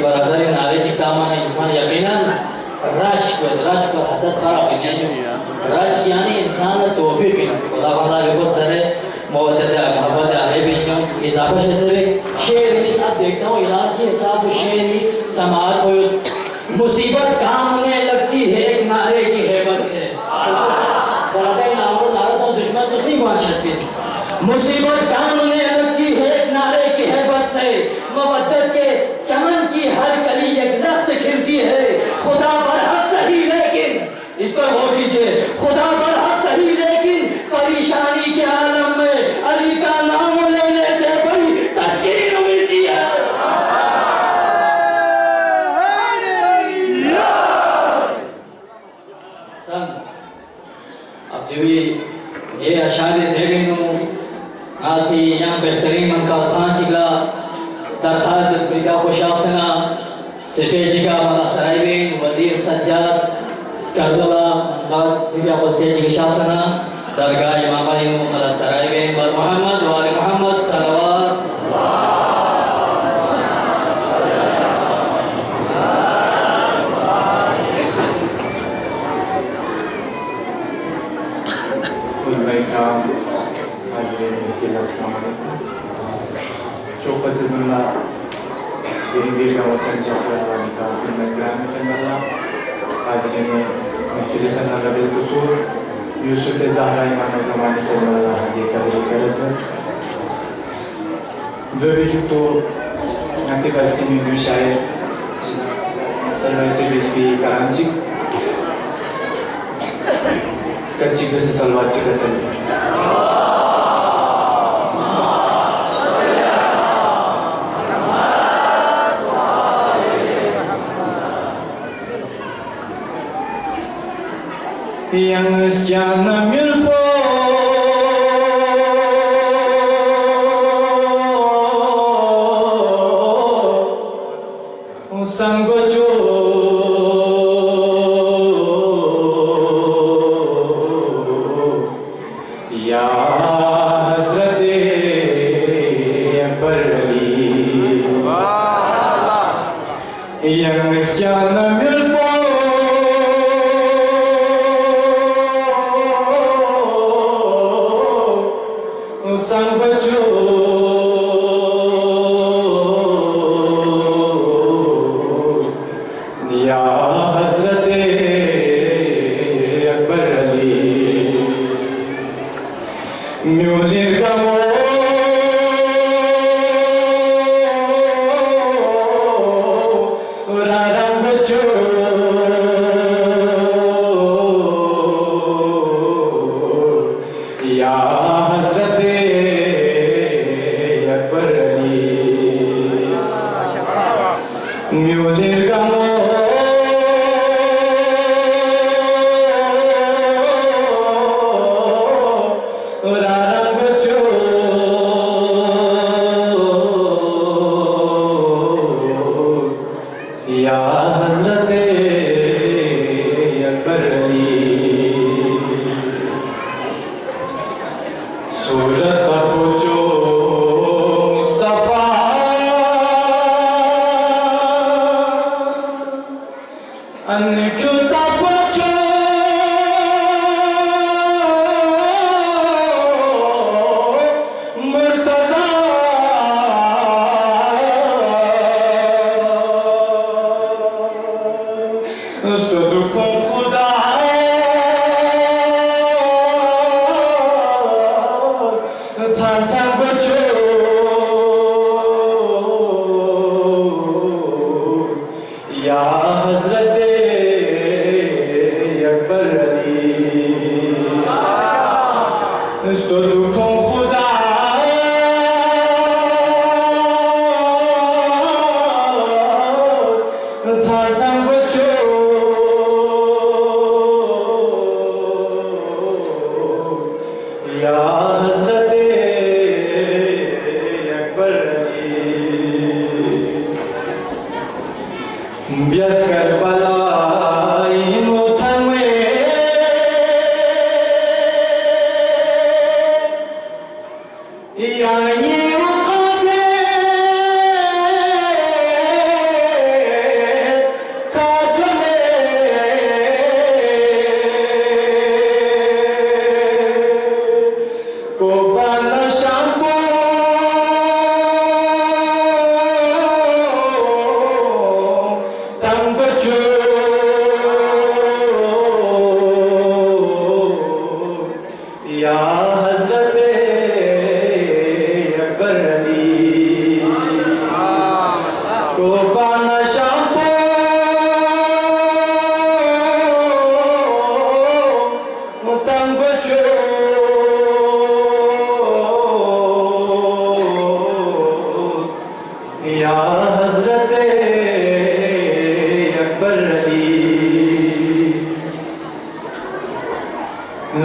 برادر knowledge کامنا انسان یقینا رشک و حسد فرق یعنی رشک یعنی انسان توفیق خدا بندہ کو سره مودت محبت علیہ بھی اضافہ سے شعر بھی صاحب دیکھتا ہوں علاج صاحب شعری سماعت کو مصیبت کام ہونے لگتی ہے ایک نعرے کی ہیبت سے بڑے نعرہ تو دشمن تو نہیں مان سکتے مصیبت کام ہونے لگتی ہے ایک نعرے کی ہیبت سے مودت کے چمن کی ہر کلی ایک درخت کھلتی ہے خدا برحق صحیح لیکن اس پر غور کیجیے خدا برحق صحیح لیکن پریشانی کے عالم میں علی کا نام لینے سے کوئی تسکین ملتی ہے اب جو یہ اشعار زیرینو آسی یہاں بہترین من کا اتھان چکلا درخواست بریگا خوشافسنا سٹیجی کا ملا سرائیوین وزیر سجاد اسکردولا منقاد بریگا خوشافسنا شافسنا درگاہ امام علی ملا سرائیوین بر محمد و آل محمد صلوات السلام علیکم شوقت زمنا بینگیر کا وطن جیسا کا نگران کرنا حاضرین محفل خنا ربی قصور یوسف زہرا امام زمانی کرنا یہ تبریک کرزم دو وجود nanti pasti minggu saya masih bispi Karachi kecil sesalwat juga saja yang sekian milpo sanggojo ya Hazrat Akbar Ali yang sekian milpo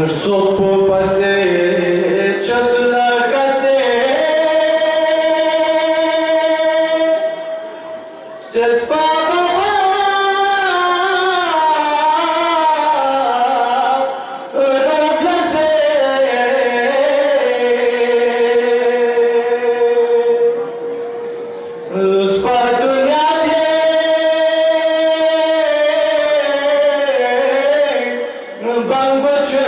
Soppo pazze, ciascuna case, se spava, roglase, spardugnate, bangbacho.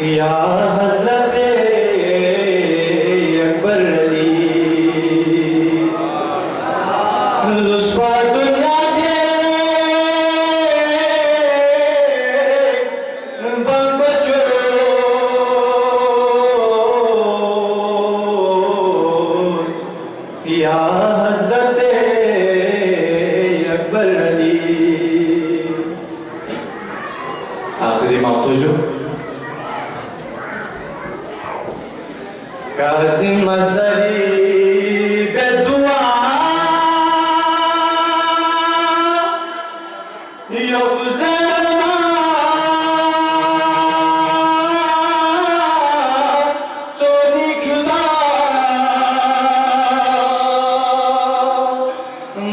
या हज़रत अकबर अली लुस्फा दुनिया के बंबचो या हज़रत अकबर अली आखिरी मौजू काज़िम असरी बेदुआ यो गुज़रना तो निकला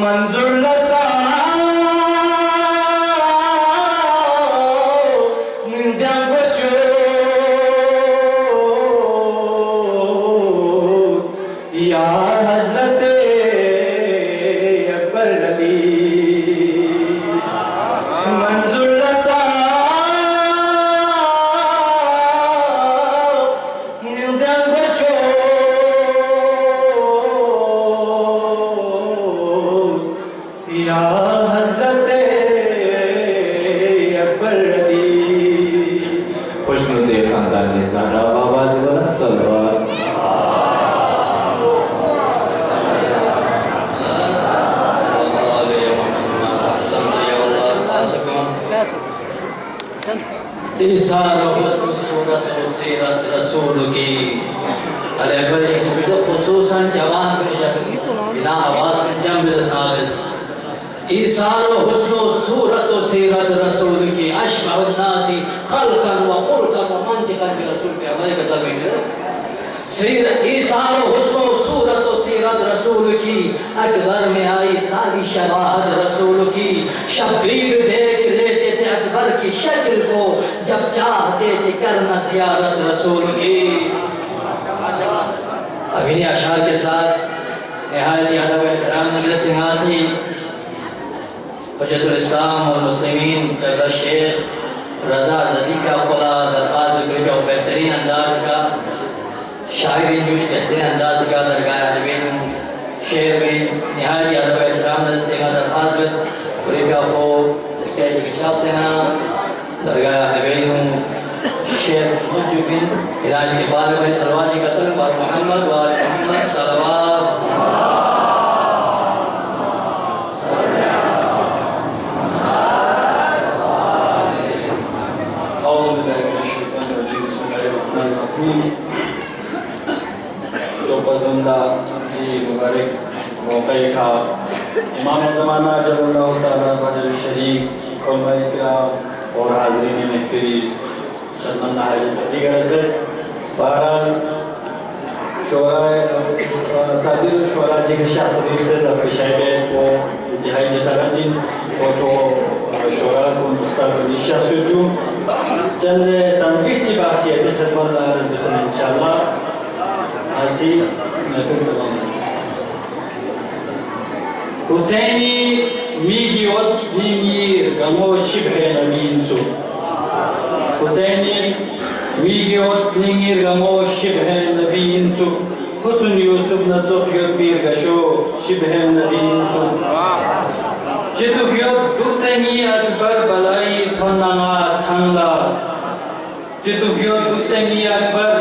मंजूर लसा निंदा बचो या हज़रत अकबर अली मंजूर लसा निंदा बचो या हज़रत अकबर अली खुशनुदे खानदान ने ज़हरा आवाज़ बुलंद सलवात إيصال حسن صورة وسيرة رسول की अकबर तो खुसूसन जवान के शक्ल बिना आवाज जंग साबिस إيصال حسن صورة وسيرة رسول की أشبه الناس خلقا وخلقا ومنطقا برسول के हमारे कसम है सीरत إيصال حسن صورة وسيرة رسول की अकबर में आई सारी शवाहद रसूल की शब्बीर देख लेते थे अकबर की शक्ल को जब चाहते थे करना ज़ियारत रसूल की अभी अशार के साथ निहायत अदब एहतराम नजर सिंहासी हुज्जतुल इस्लाम और मुस्लिमीन डॉक्टर शेख रजा जदी का खुला दरखास्त के बेहतरीन अंदाज का शायरी जूश बेहतरीन अंदाज का दरगाह हबीब शेर में निहायत अदब एहतराम नजर सिंहा दरखास्त पूरी को स्टेज के खिलाफ से ना दरगाह हबीब शेख मुजुबिन इलाज के बाद में सलवाजी का सलाम और मोहम्मद सलवात तो पसंदा की मुबारक मौके का इमाम ज़माना जल्लल्लाहु ताला फजल शरीफ खुलफाए किराम और हाज़रीन महफिल शर्मंदा दीगर हज़रत बहरहाल सादिर शोरा की शासकीय से दरपेशाए को इंतहाई जसारतीन और शोरा को मुस्तक़बिल शासकीय चंद तंजीह की बातचीत खिदमत इंशाअल्लाह हसी Hüseyni migiot dingir gamo shibhe naminsu Hüseyni migiot dingir gamo shibhe naminsu Husun Yusuf nazok yot bir gasho shibhe naminsu Jiduk yot Hüseyni akbar balai thonanga thangla Jiduk yot Hüseyni akbar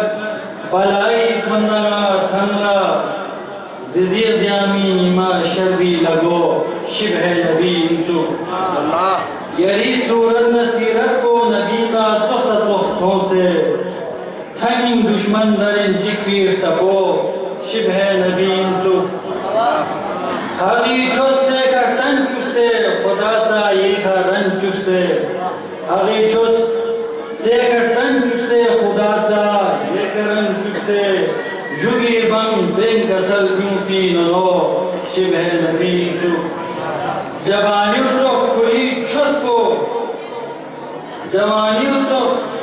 balai thonanga thangla Zizir diami nima sharbi lago shibhe nabi Yusuf Yari सूरत नसीरत को नबी का तसत वक्तों से थंगिंग दुश्मन दरिन जिक्र तबो शिबह नबी इंसुफ खाली चुस्से करतन चुस्से खुदा जुसे आगे जुस सेकटन जुसे खुदा सा ये करन जुसे जुगी बंग बेन कसल यूं नो शिबह नबी जु जवानियों तो कोई छुस्को जवानियों तो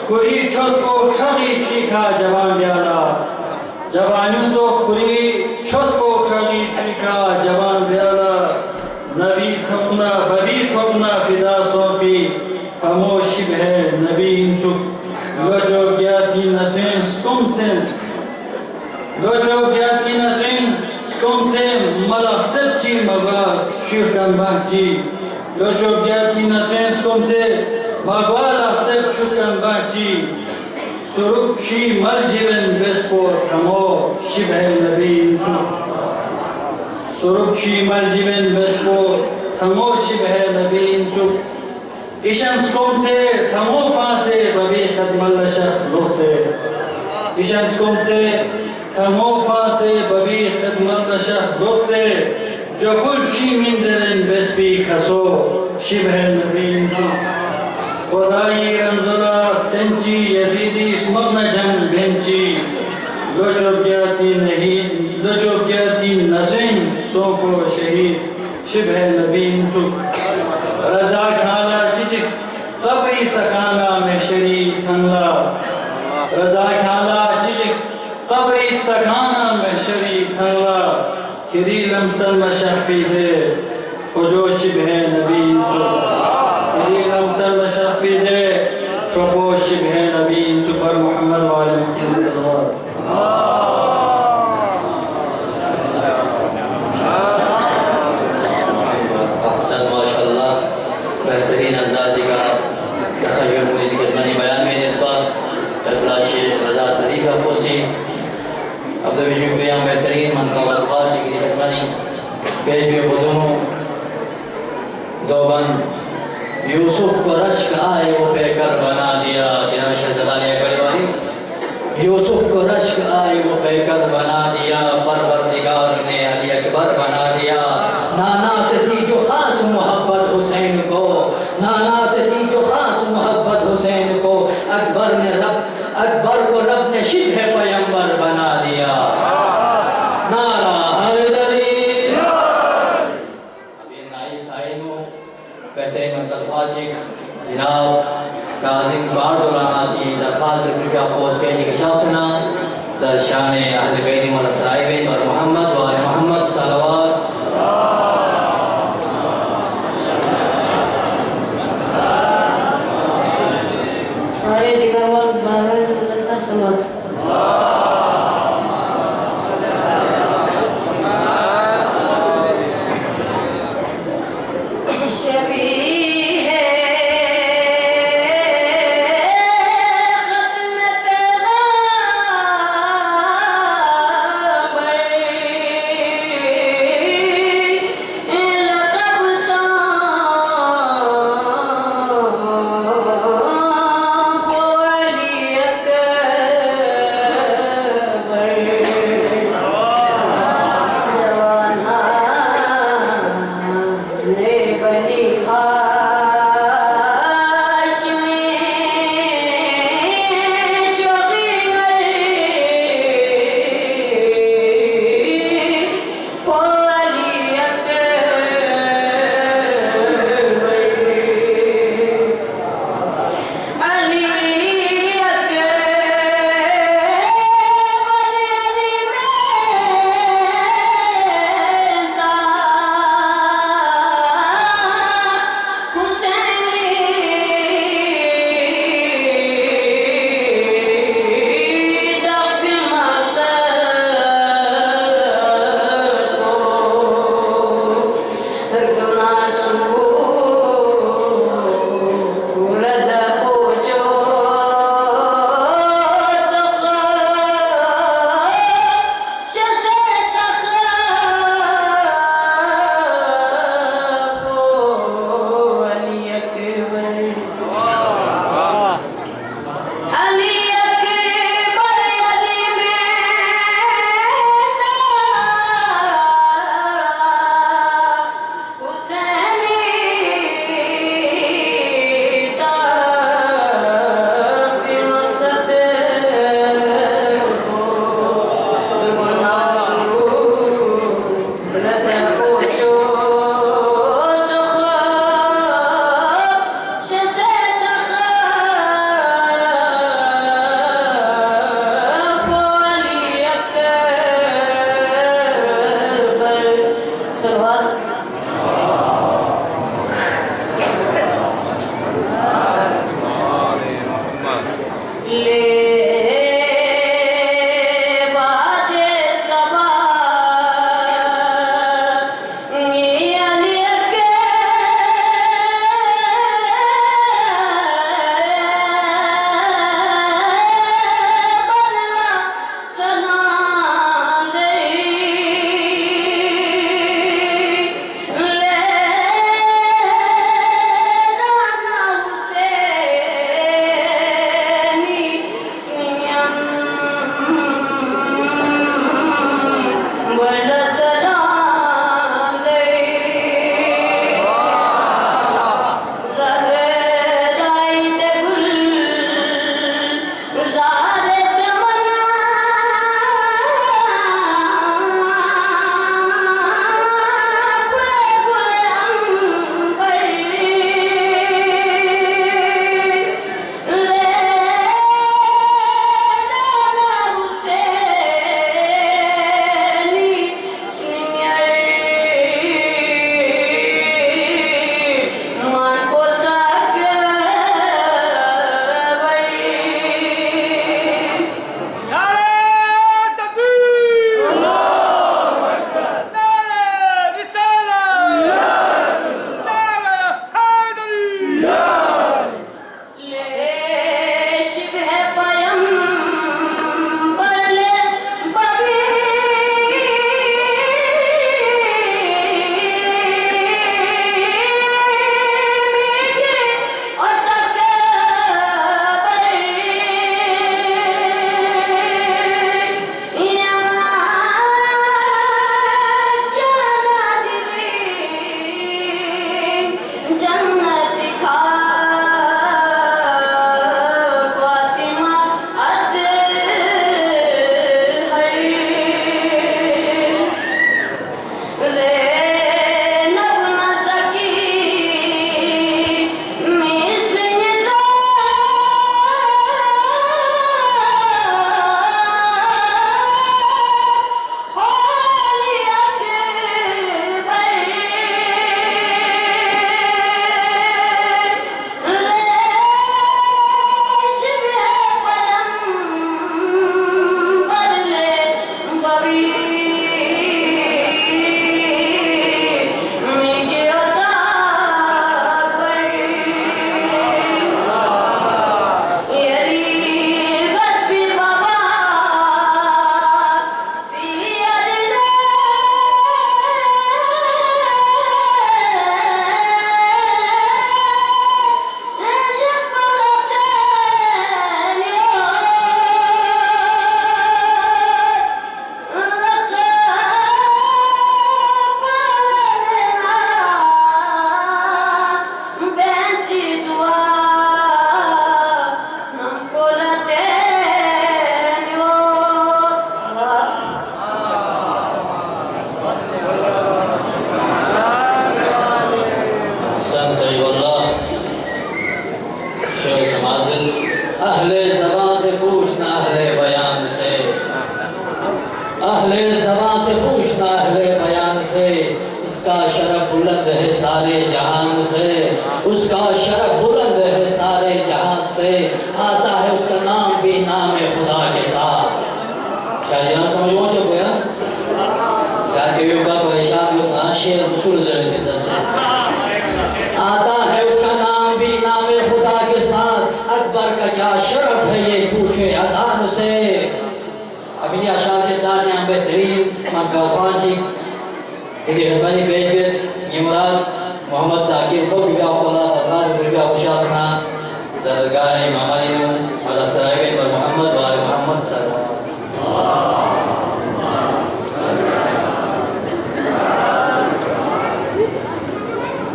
कोई छुस्को छड़ी शिखा जवान ब्याला जवानियों तो कोई छुस्को छड़ी शिखा जवान ब्याला नबी खपना बदी खपना फिदा सोफी खामोश शिबह नबी इंसु लोजो ज्ञाति नसें स्कुमसें लोजो ज्ञाति नसें स्कुमसें मलखसब ची मगा शिरकन बाची लोजो ज्ञाति नसें स्कुमसें मगा लखसब शिरकन बाची सुरुपशी मलजिबन बेस्पो खामो शिबह नबी इंसु सुरुपशी मलजिबन बेस्पो खामो शिबह नबी इंसु इशम स्कुमसे खामो फासे बबी खदमल शख लुसे इशम स्कुमसे खामो फासे बबी खदमल शख लुसे जफुल शी मिंजरन बेस्पी खसो शिबह नबी इंसु खुदाई रंजुला तेंची यजीदी स्मग्न जंग बेंची लोचोब्याती नहीं लोचोब्याती नसें सोको शहीद शिबह नबी इंसु रजा खाना चिचिक कबरी सखाना में शरी थंगला रजा खाना चिचिक कबरी सखाना में शरी थंगला किरी लम्स्तन मशफ़ी दे खुजो शिबह नबी इंसु किरी लम्स्तन मशफ़ी दे शोको शिबह नबी इंसु पर मोहम्मद वाले मुहम्मद सल्लल्लाहु बेहतरीन अंदाज़ का तखय्युल मुझे खिदमत बयान में निस्बत अल्लाह शेख रज़ा शरीफ अफोसी अब तो शुक्रिया बेहतरीन मनक़बल ख़ास की खिदमत पेश में बुदूं दो बंद यूसुफ को रश्क आए वो बेकर बना दिया जनाब शहज़ादा ने परिवारी यूसुफ को रश्क आए वो बेकर बना दिया परवरदिगार ने अली अकबर बना दिया नाना से थी जो खास मोहब्बत हुसैन को नाना से थी जो खास मोहब्बत हुसैन को अकबर को रब ने शिब्ह पैगंबर बना दिया नारा हैदरी अभी नाइस आइनो बेहतरीन मतलब जनाब काजिम बारदुलानासी दरखास्त फिक्र फोर्स के शासना दर्शान अहले बैत व सराय बैत और मोहम्मद व आले मोहम्मद सल्लल्लाहु ज़बां से पूछना अहले बयान से, इसका शरफ बुलंद है सारे जहान से, उसका शरफ बुलंद है सारे जहां से, आता है उसका नाम भी नाम खुदा के साथ। क्या यहाँ समझो से कोया क्या के योगा को इशारा को नाशे रसूल जरे के सबसे आता है उसका नाम भी नाम खुदा के साथ। अकबर का क्या शरफ है ये पूछे आसान से। अभी आशार के साथ यहाँ बेहतरीन मकापाची इधर खदमत पेश कर ये मुराद मोहम्मद साकिब को बिगा खुदा अल्लाह बिगा खुशासना दरगाह इमामैन अला सराय पर मोहम्मद वाले मोहम्मद सल्लल्लाहु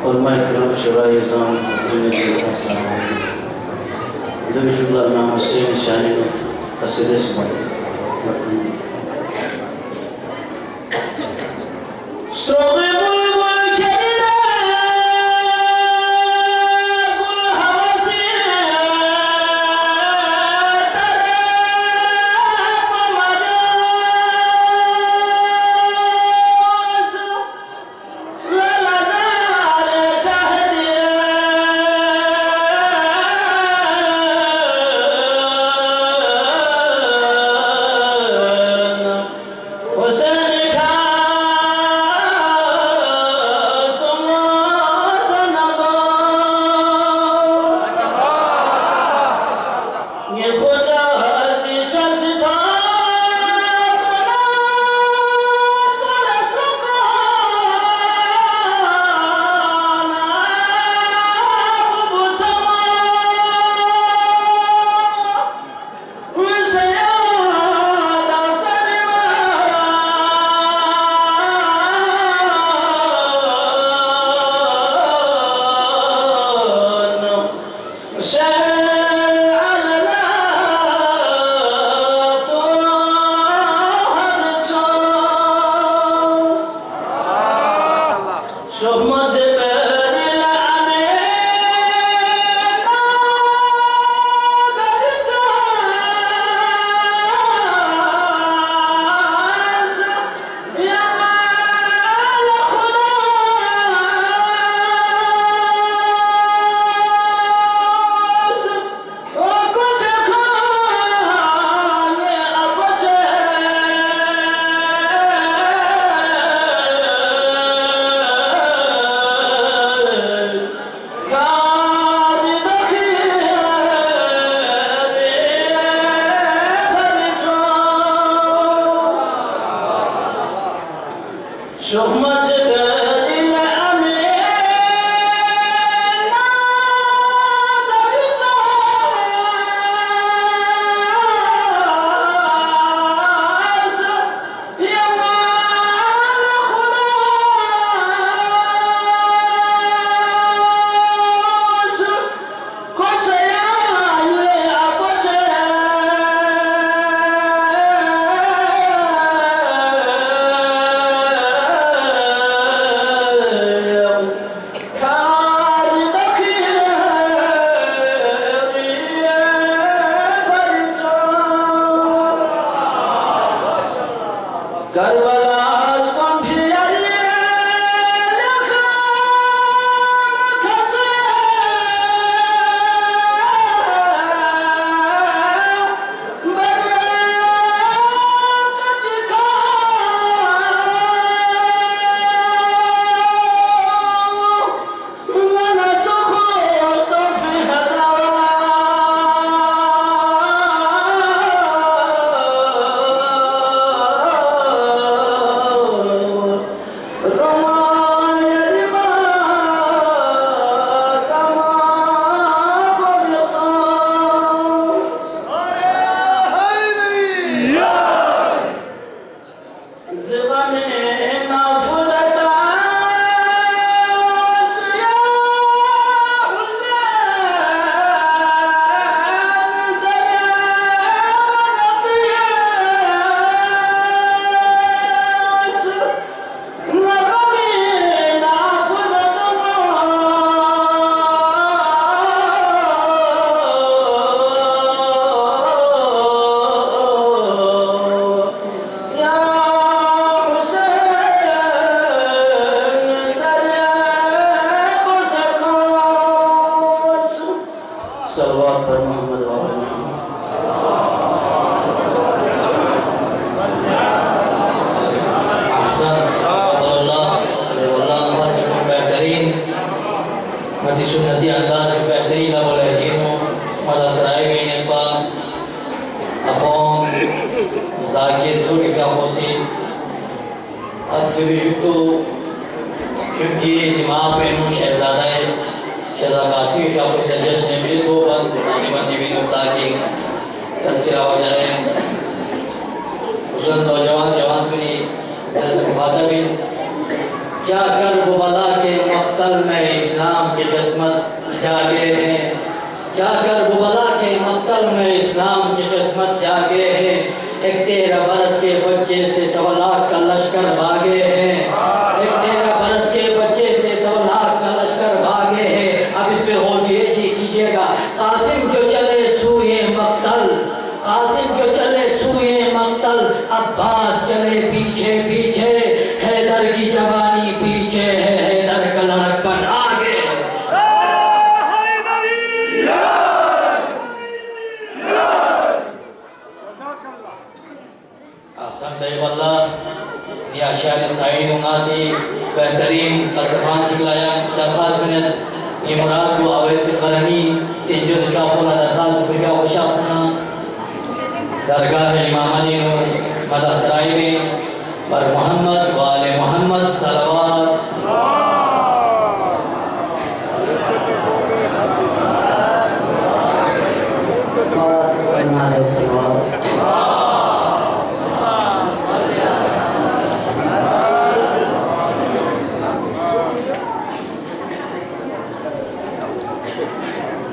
और मैं करम शराय ज़ाम हज़रत के साथ दो जुमला नाम से निशानी को कसीदे से अब तो क्योंकि दिमाग पे नू शहजादा है शहजादा कासिम शाफी से जश्न में दो बंद बंदी भी होता कि तस्करा हो जाए उस नौजवान जवान भी दस मुखातबिन क्या कर बुबला के मख्तल में इस्लाम की किस्मत जागे हैं क्या कर बुबला के मख्तल में इस्लाम की किस्मत जागे हैं एक 13 बरस के बच्चे से 1.25 लाख का लश्कर भागे हैं एक 13 बरस के बच्चे से 1.25 लाख का लश्कर भागे हैं अब इस पे गौर कीजिएगा कासिम जो चले सूए मक्तल कासिम जो चले सूए मक्तल अब्बास चले पीछे पीछे हैदर की जवानी पीछे है हैदर का लड़कपन आगे बेहतरीन कसमान शिकलाया दरखास्त में ये मुराद को अवैसे करनी जो शाफुल दरखास्त बिका शासना दरगाह इमामनी मदसराई में पर मोहम्मद वाले मोहम्मद सलवात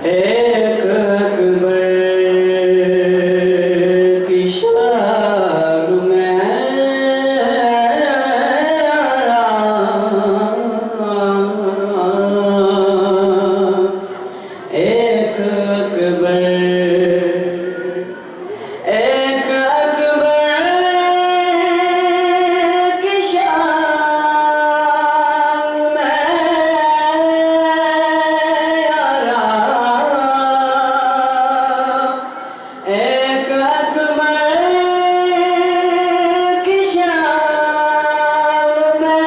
एक अकबर की शान में एक अकबर की शान में एक अकबर की शान में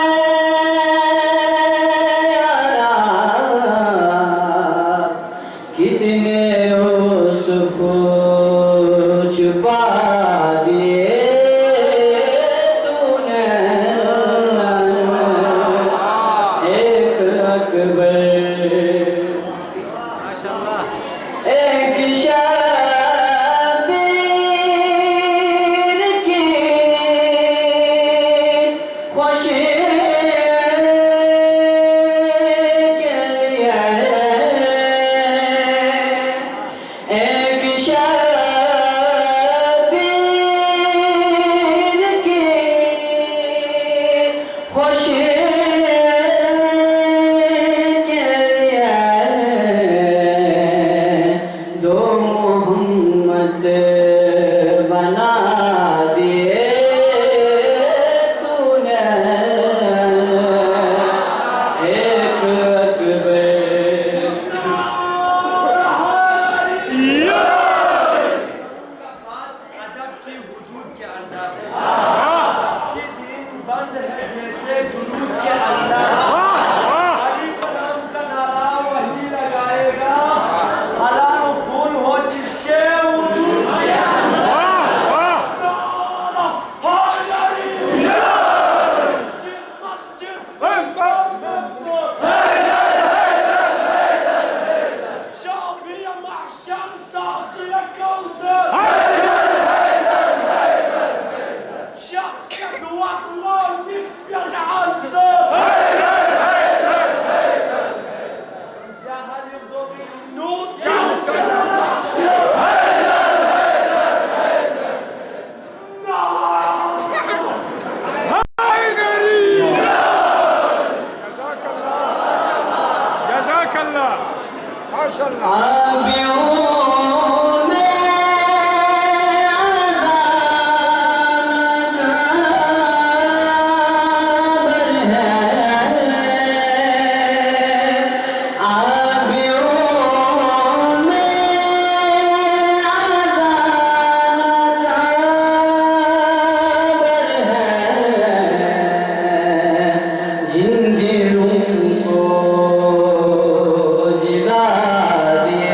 कितने उसको छुपा दिए तूने एक अकबर एक शबीर की खुशी के लिए एक शबीर की खुशी के लिए दो मोहम्मद बना दिए तूने एक अकबर अदब की वजूद के अंदर ये दिन बंद है जैसे दुरूद के अंदर अली कलाम का नारा वही लगाएगा हलाल खून हो जिसके वजूद के अंदर شعبية مع الشمس عطية كوثر شخصك والله نسبة عزة جهل يضرب النور كوثر جزاك الله ما شاء الله आबियों में अज़ान है आबियों में अज़ान है जिन दिलों को जिला दिए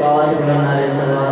बाबा से बुलंद नारे सलवात